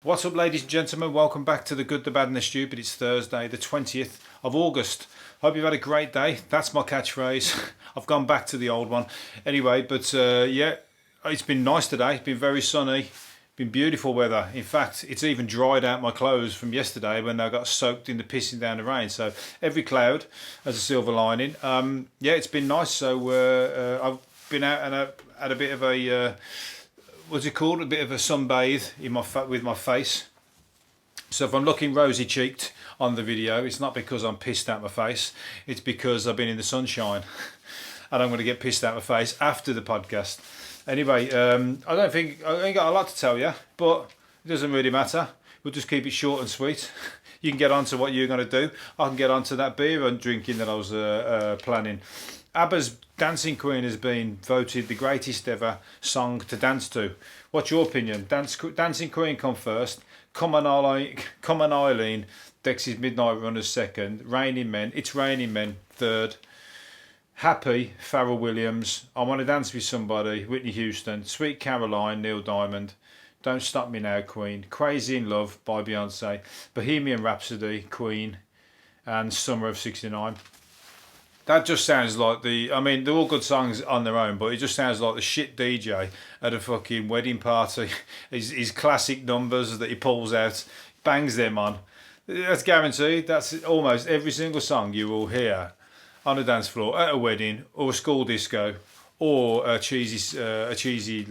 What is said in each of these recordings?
What's up, ladies and gentlemen? Welcome back to The Good, the Bad and the Stupid. It's Thursday, the 20th of August. Hope you've had a great day. That's my catchphrase. I've gone back to the old one. Anyway, but yeah, it's been nice today. It's been very sunny. Been beautiful weather. In fact, it's even dried out my clothes from yesterday when they got soaked in the pissing down the rain. So every cloud has a silver lining. Yeah, it's been nice. So I've been out and had a bit of a... what's it called? A bit of a sunbathe in with my face. So if I'm looking rosy cheeked on the video, it's not because I'm pissed out my face. It's because I've been in the sunshine, and I'm going to get pissed out my face after the podcast. Anyway, I ain't got a lot to tell you, but it doesn't really matter. We'll just keep it short and sweet. You can get on to what you're going to do. I can get on to that beer I'm drinking that I was planning. ABBA's Dancing Queen has been voted the greatest ever song to dance to. What's your opinion? Dancing Queen come first. Come on Eileen. Dexy's Midnight Runners second. It's Raining Men third. Happy, Pharrell Williams. I Want to Dance with Somebody, Whitney Houston. Sweet Caroline, Neil Diamond. Don't Stop Me Now, Queen. Crazy in Love by Beyonce. Bohemian Rhapsody, Queen. And Summer of '69. That just sounds like they're all good songs on their own, but it just sounds like the shit DJ at a fucking wedding party. His classic numbers that he pulls out, bangs them on. That's guaranteed. That's almost every single song you will hear on a dance floor, at a wedding, or a school disco, or a cheesy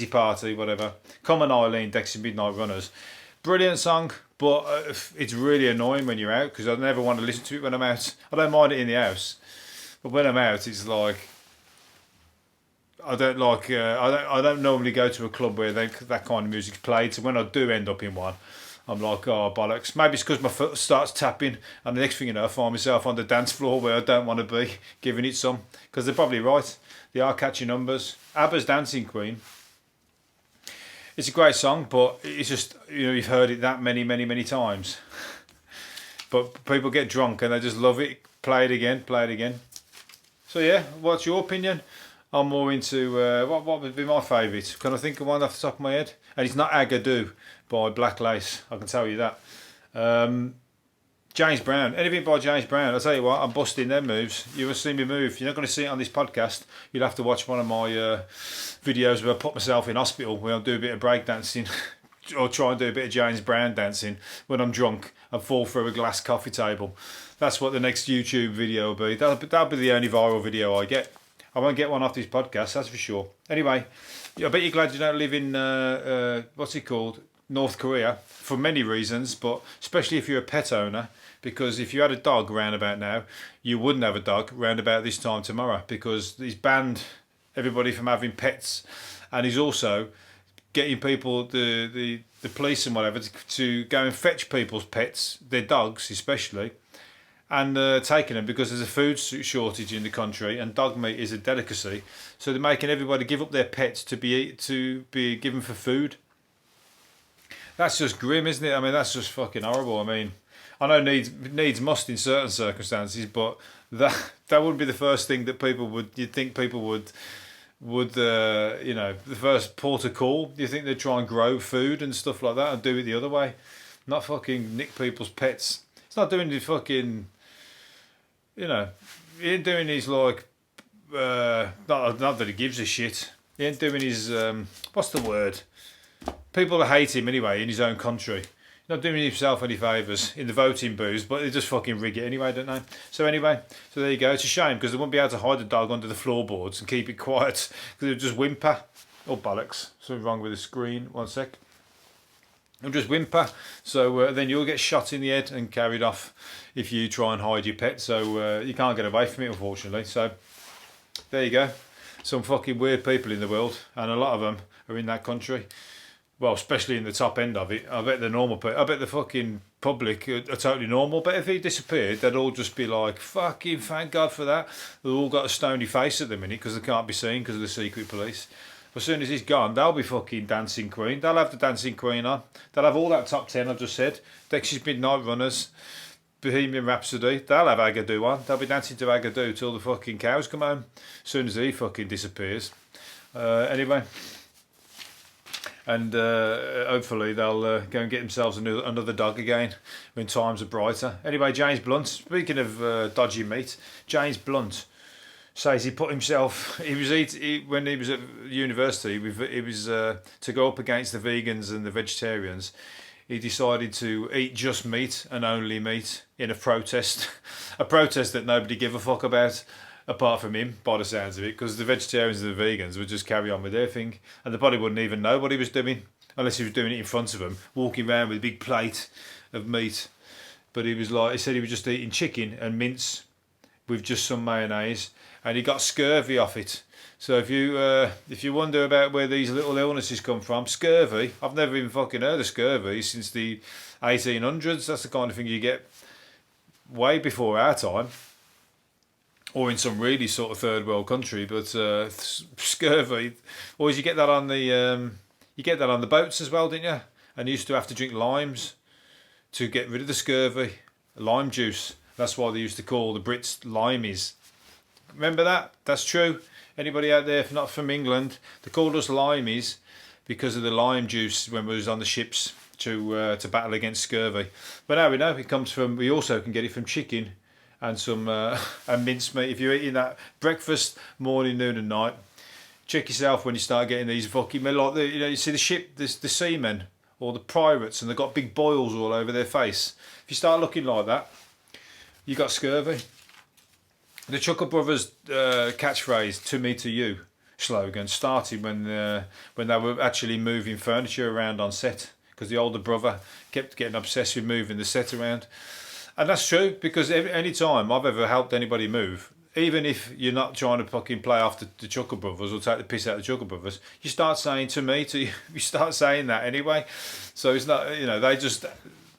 party, whatever. Come on Eileen, Dexter Midnight Runners. Brilliant song, but it's really annoying when you're out, because I never want to listen to it when I'm out. I don't mind it in the house, but when I'm out, it's like I don't normally go to a club where that kind of music's played. So when I do end up in one, I'm like, oh bollocks. Maybe it's because my foot starts tapping, and the next thing you know, I find myself on the dance floor where I don't want to be, giving it some, because they're probably right. They are catchy numbers. ABBA's Dancing Queen. It's a great song, but it's just, you've heard it that many times. But people get drunk and they just love it. Play it again. So yeah, what's your opinion? I'm more into, what would be my favourite? Can I think of one off the top of my head? And it's not Agadoo by Black Lace, I can tell you that. James Brown, anything by James Brown. I'll tell you what, I'm busting them moves. You will see me move. You're not going to see it on this podcast. You'll have to watch one of my videos where I put myself in hospital, where I'll do a bit of breakdancing or try and do a bit of James Brown dancing when I'm drunk and fall through a glass coffee table. That's what the next YouTube video will be. That'll be the only viral video I get. I won't get one off this podcast, that's for sure. Anyway, I bet you're glad you don't live in, what's it called? North Korea, for many reasons, but especially if you're a pet owner, because if you had a dog round about now, you wouldn't have a dog round about this time tomorrow, because he's banned everybody from having pets, and he's also getting people, the police and whatever, to go and fetch people's pets, their dogs especially, and taking them because there's a food shortage in the country and dog meat is a delicacy, so they're making everybody give up their pets to be given for food. That's just grim, isn't it? I mean, that's just fucking horrible. I mean, I know needs must in certain circumstances, but that wouldn't be the first thing that you'd think people would the first port of call. You think they'd try and grow food and stuff like that and do it the other way, not fucking nick people's pets. It's not doing the fucking, he ain't doing his like, not that he gives a shit. He ain't doing his, what's the word? People hate him anyway in his own country. He's not doing himself any favours in the voting booths, but they just fucking rig it anyway, don't they? So there you go. It's a shame because they wouldn't be able to hide the dog under the floorboards and keep it quiet because it would just whimper. Oh, bollocks. Something wrong with the screen. One sec. It'll just whimper. So then you'll get shot in the head and carried off if you try and hide your pet. So you can't get away from it, unfortunately. So there you go. Some fucking weird people in the world, and a lot of them are in that country. Well, especially in the top end of it. I bet the fucking public are totally normal. But if he disappeared, they'd all just be like, fucking thank God for that. They've all got a stony face at the minute because they can't be seen because of the secret police. But as soon as he's gone, they'll be fucking Dancing Queen. They'll have the Dancing Queen on. They'll have all that top 10 I've just said. Dexy's Midnight Runners, Bohemian Rhapsody. They'll have Agadoo on. They'll be dancing to Agadoo till the fucking cows come home. As soon as he fucking disappears. Anyway... And hopefully they'll go and get themselves another dog again when times are brighter. Anyway, James Blunt, speaking of dodgy meat, James Blunt says he put himself, when he was at university, he was to go up against the vegans and the vegetarians. He decided to eat just meat and only meat in a protest, a protest that nobody gave a fuck about, apart from him, by the sounds of it, because the vegetarians and the vegans would just carry on with their thing, and they probably wouldn't even know what he was doing, unless he was doing it in front of them, walking around with a big plate of meat. But he said he was just eating chicken and mince with just some mayonnaise, and he got scurvy off it. So if you wonder about where these little illnesses come from, scurvy, I've never even fucking heard of scurvy since the 1800s. That's the kind of thing you get way before our time, or in some really sort of third world country. But scurvy, or you get that on the boats as well, didn't you? And you used to have to drink limes to get rid of the scurvy, lime juice. That's why they used to call the Brits limeys. Remember that? That's true. Anybody out there not from England, they called us limeys because of the lime juice when we was on the ships to battle against scurvy. But now we know it comes from. We also can get it from chicken and some and mincemeat. If you're eating that breakfast, morning, noon, and night, check yourself when you start getting these fucking, like you see the ship, the seamen or the pirates, and they've got big boils all over their face. If you start looking like that, you got scurvy. The Chuckle Brothers catchphrase "To me, to you" slogan started when they were actually moving furniture around on set, because the older brother kept getting obsessed with moving the set around. And that's true, because any time I've ever helped anybody move, even if you're not trying to fucking play off the Chuckle Brothers or take the piss out of the Chuckle Brothers, you start saying "to me, to you." You start saying that anyway. So it's not,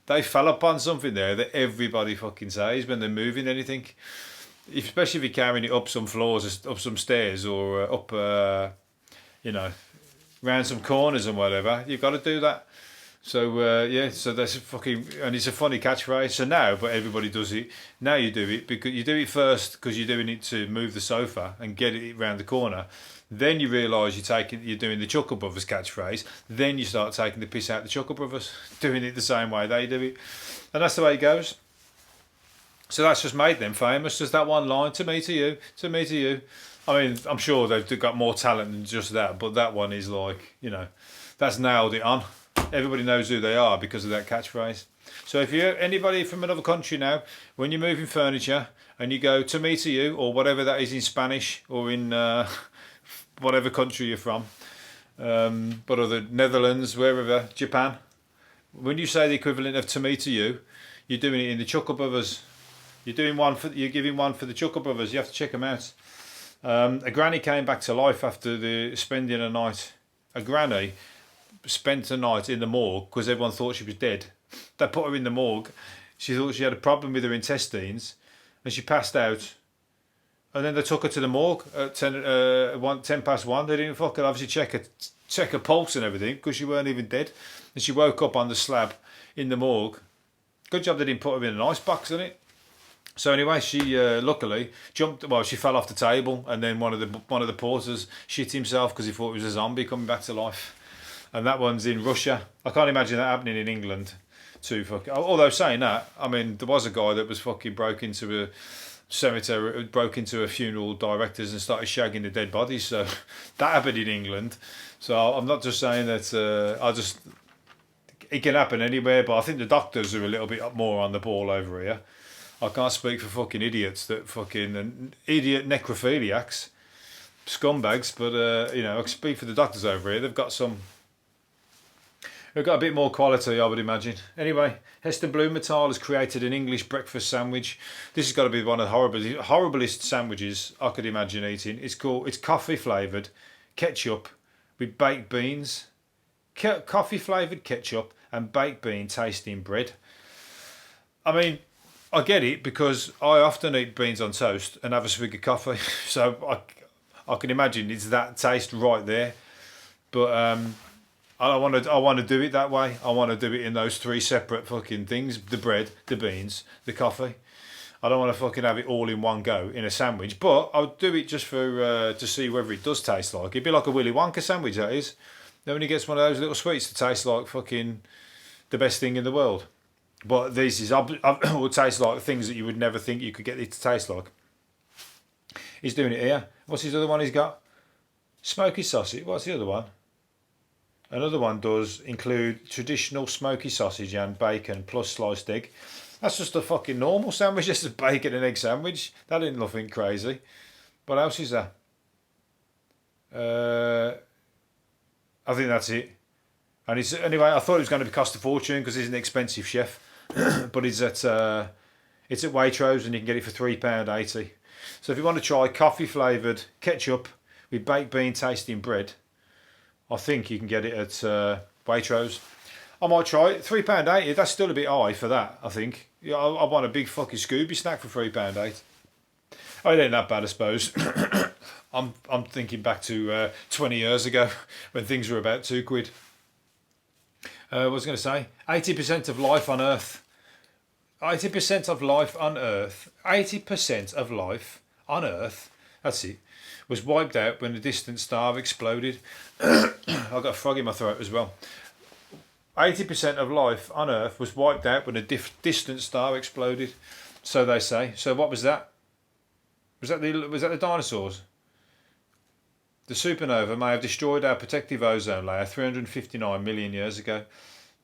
they fell upon something there that everybody fucking says when they're moving anything. Especially if you're carrying it up some floors, up some stairs, or up, round some corners and whatever. You've got to do that. So so that's fucking, and it's a funny catchphrase. So now, but everybody does it. Now you do it because you do it first because you're doing it to move the sofa and get it round the corner. Then you realise you're doing the Chuckle Brothers catchphrase. Then you start taking the piss out of the Chuckle Brothers, doing it the same way they do it, and that's the way it goes. So that's just made them famous, just that one line, "To me, to you, to me, to you." I mean, I'm sure they've got more talent than just that, but that one is like, that's nailed it on. Everybody knows who they are because of that catchphrase. So if you're anybody from another country now, when you're moving furniture and you go "to me, to you," or whatever that is in Spanish, or in whatever country you're from, but other Netherlands, wherever, Japan, when you say the equivalent of "to me, to you," you're doing it in the Chuckle Brothers. You're giving one for the Chuckle Brothers. You have to check them out. A granny came back to life after spending a night. A granny spent a night in the morgue because everyone thought she was dead. They put her in the morgue. She thought she had a problem with her intestines, and she passed out. And then they took her to the morgue at 10 past 1. They didn't fucking obviously check her pulse and everything because she weren't even dead. And she woke up on the slab in the morgue. Good job they didn't put her in an ice box, isn't it? So anyway, she luckily jumped. Well, she fell off the table, and then one of the porters shit himself because he thought it was a zombie coming back to life. And that one's in Russia. I can't imagine that happening in England. Although saying that, I mean, there was a guy that was fucking broke into a cemetery, broke into a funeral directors and started shagging the dead bodies. So that happened in England. So I'm not just saying that. It can happen anywhere, but I think the doctors are a little bit more on the ball over here. I can't speak for fucking idiots idiot necrophiliacs, scumbags, but I can speak for the doctors over here. They've got a bit more quality, I would imagine. Anyway, Heston Blumenthal has created an English breakfast sandwich. This has got to be one of the horriblest sandwiches I could imagine eating. It's coffee flavoured ketchup with baked beans. Coffee flavoured ketchup and baked bean tasting bread. I mean, I get it because I often eat beans on toast and have a swig of coffee, so I can imagine it's that taste right there. But I want to do it that way. I want to do it in those three separate fucking things: the bread, the beans, the coffee. I don't want to fucking have it all in one go in a sandwich. But I'll do it just for to see whether it does taste like. It'd be like a Willy Wonka sandwich, that is. Then when he gets one of those little sweets that taste like fucking the best thing in the world. But these would taste like things that you would never think you could get it to taste like. He's doing it here. What's his other one he's got? Smoky sausage. What's the other one? Another one does include traditional smoky sausage and bacon plus sliced egg. That's just a fucking normal sandwich, just a bacon and egg sandwich. That ain't nothing crazy. What else is that? I think that's it. And it's anyway. I thought it was going to be cost a fortune because he's an expensive chef, but it's at Waitrose and you can get it for £3.80. So if you want to try coffee flavoured ketchup with baked bean tasting bread, I think you can get it at Waitrose. I might try it. £3.80. That's still a bit high for that. I think. Yeah, I want a big fucking Scooby snack for £3.80. Oh, it ain't that bad, I suppose. I'm thinking back to 20 years ago when things were about £2. What was I going to say? 80% of life on Earth. 80% of life on Earth. 80% of life on Earth. That's it. Was wiped out when a distant star exploded. I've got a frog in my throat as well. 80% of life on Earth was wiped out when a distant star exploded. So they say. So what was that? Was that the dinosaurs? The supernova may have destroyed our protective ozone layer 359 million years ago,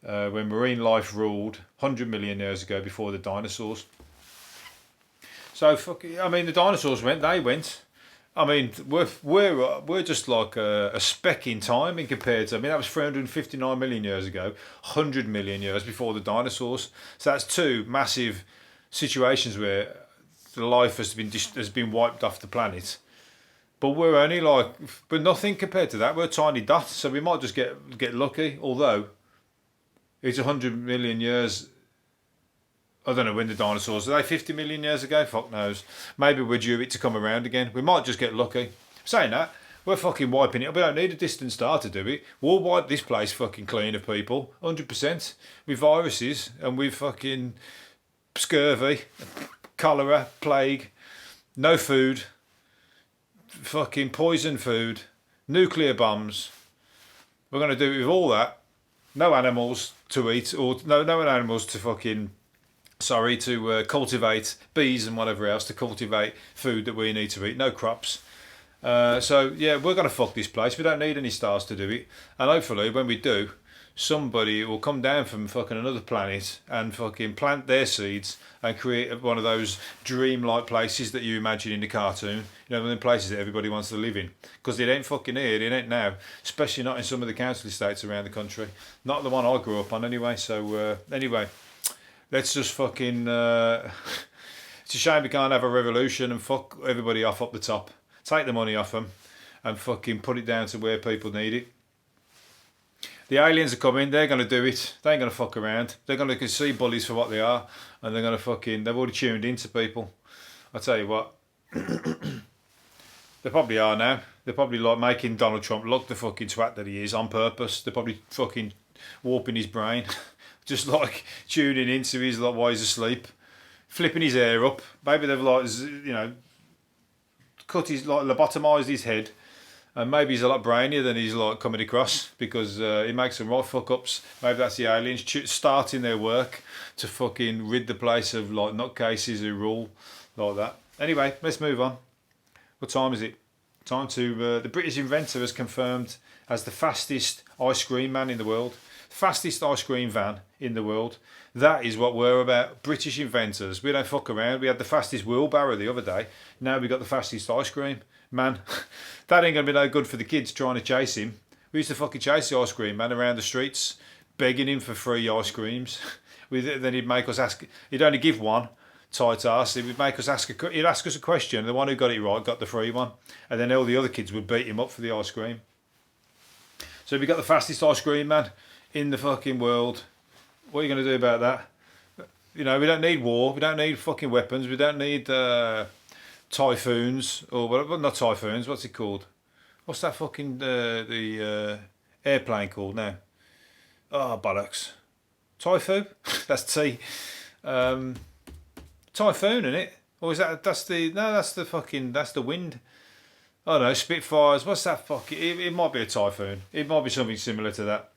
when marine life ruled 100 million years ago before the dinosaurs. So the dinosaurs went. They went. I mean, we're just like a speck in time in compared to. I mean, that was 359 million years ago, 100 million years before the dinosaurs. So that's two massive situations where the life has been wiped off the planet. But we're only but nothing compared to that. We're a tiny dot, so we might just get lucky. Although it's 100 million years. I don't know when the dinosaurs are they 50 million years ago? Fuck knows. Maybe we're due it to come around again. We might just get lucky. Saying that, we're fucking wiping it. We don't need a distant star to do it. We'll wipe this place fucking clean of people, 100%, with viruses and with fucking scurvy, cholera, plague, no food, fucking poison food, nuclear bombs. We're going to do it with all that. No animals to eat, or no animals to cultivate, bees and whatever else to cultivate food that we need to eat. No crops. So yeah, we're going to fuck this place. We don't need any stars to do it. And hopefully when we do, somebody will come down from fucking another planet and fucking plant their seeds and create one of those dream-like places that you imagine in the cartoon. You know, the places that everybody wants to live in. Because it ain't fucking here, it ain't now. Especially not in some of the council estates around the country. Not the one I grew up on anyway. So anyway, let's just fucking... it's a shame we can't have a revolution and fuck everybody off up the top. Take the money off them and fucking put it down to where people need it. The aliens are coming, they're going to do it. They ain't going to fuck around. They're going to see bullies for what they are. And they're going to fucking... They've already tuned into people. I'll tell you what. They probably are now. They're probably like making Donald Trump look the fucking twat that he is on purpose. They're probably fucking warping his brain. Just like tuning into his like while he's asleep. Flipping his hair up. Maybe they've like, you know, cut his, like lobotomised his head. And maybe he's a lot brainier than he's like coming across because he makes some right fuck ups. Maybe that's the aliens starting their work to fucking rid the place of like nutcases who rule like that. Anyway, let's move on. What time is it? Time to... the British inventor has confirmed as the fastest ice cream man in the world. Fastest ice cream van in the world. That is what we're about. British inventors. We don't fuck around. We had the fastest wheelbarrow the other day. Now we got the fastest ice cream. Man, that ain't going to be no good for the kids trying to chase him. We used to fucking chase the ice cream man around the streets, begging him for free ice creams. Then he'd make us ask... He'd only give one, tight ass. He'd make us he'd ask us a question. The one who got it right got the free one. And then all the other kids would beat him up for the ice cream. So we got the fastest ice cream man in the fucking world. What are you going to do about that? You know, we don't need war. We don't need fucking weapons. We don't need typhoons. Or well, not typhoons. What's it called? What's that fucking the airplane called now? Oh, bollocks. Typhoon? That's T. Typhoon, isn't it? Or is that's the... No, that's the fucking... That's the wind. I don't know, Spitfires. What's that fuck? It might be a Typhoon. It might be something similar to that.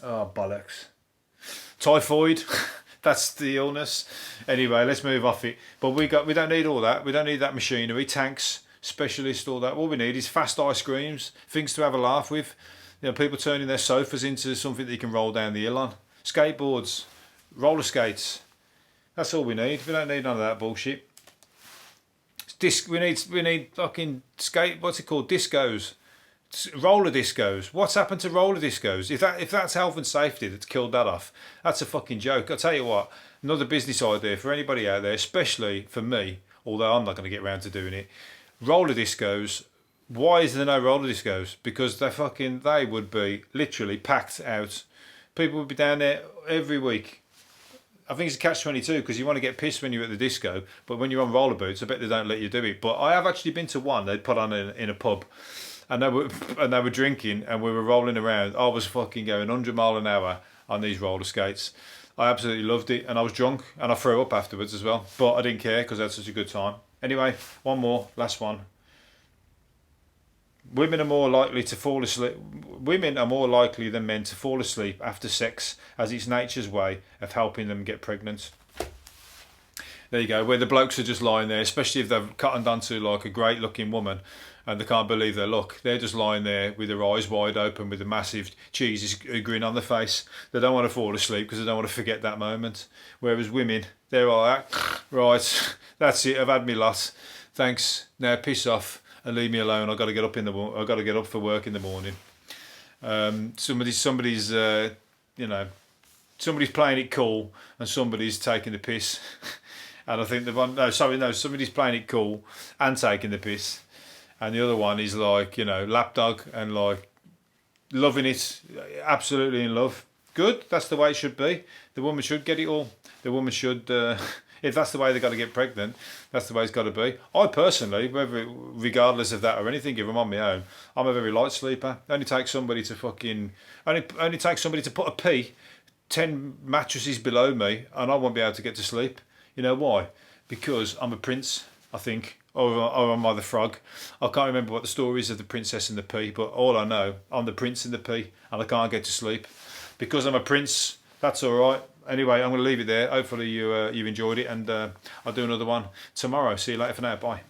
Oh, bollocks. Typhoid. That's the illness. Anyway, let's move off it. But we don't need all that. We don't need that machinery, tanks, specialists, all that. All we need is fast ice creams, things to have a laugh with. You know, people turning their sofas into something that you can roll down the hill on. Skateboards, roller skates. That's all we need. We don't need none of that bullshit. We need fucking skate. What's it called? Discos, roller discos. What's happened to roller discos? If that's health and safety that's killed that off, that's a fucking joke. I'll tell you what. Another business idea for anybody out there, especially for me. Although I'm not going to get around to doing it. Roller discos. Why is there no roller discos? Because they would be literally packed out. People would be down there every week. I think it's a catch-22 because you want to get pissed when you're at the disco, but when you're on roller boots, I bet they don't let you do it. But I have actually been to one they'd put on in a pub, and they were drinking and we were rolling around. I was fucking going 100 mile an hour on these roller skates. I absolutely loved it, and I was drunk and I threw up afterwards as well. But I didn't care because I had such a good time. Anyway, one more, last one. Women are more likely to fall asleep. Women are more likely than men to fall asleep after sex, as it's nature's way of helping them get pregnant. There you go. Where the blokes are just lying there, especially if they've cottoned onto like a great-looking woman, and they can't believe their luck. They're just lying there with their eyes wide open, with a massive cheesy grin on their face. They don't want to fall asleep because they don't want to forget that moment. Whereas women, they're all right. That's it. I've had me lot. Thanks. Now piss off and leave me alone. I've got to get up I've got to get up for work in the morning. Somebody's playing it cool and somebody's taking the piss. And I think somebody's playing it cool and taking the piss. And the other one is like, lapdog and like loving it, absolutely in love. Good, that's the way it should be. The woman should get it all. The woman should, if that's the way they've got to get pregnant, that's the way it's got to be. I personally, regardless of that or anything, if I'm on my own, I'm a very light sleeper. It only takes somebody to put a pea 10 mattresses below me and I won't be able to get to sleep. You know why? Because I'm a prince, I think, or am I the frog? I can't remember what the story is of the princess and the pea, but all I know, I'm the prince and the pea and I can't get to sleep. Because I'm a prince, that's all right. Anyway, I'm going to leave it there. Hopefully you enjoyed it, and I'll do another one tomorrow. See you later for now. Bye.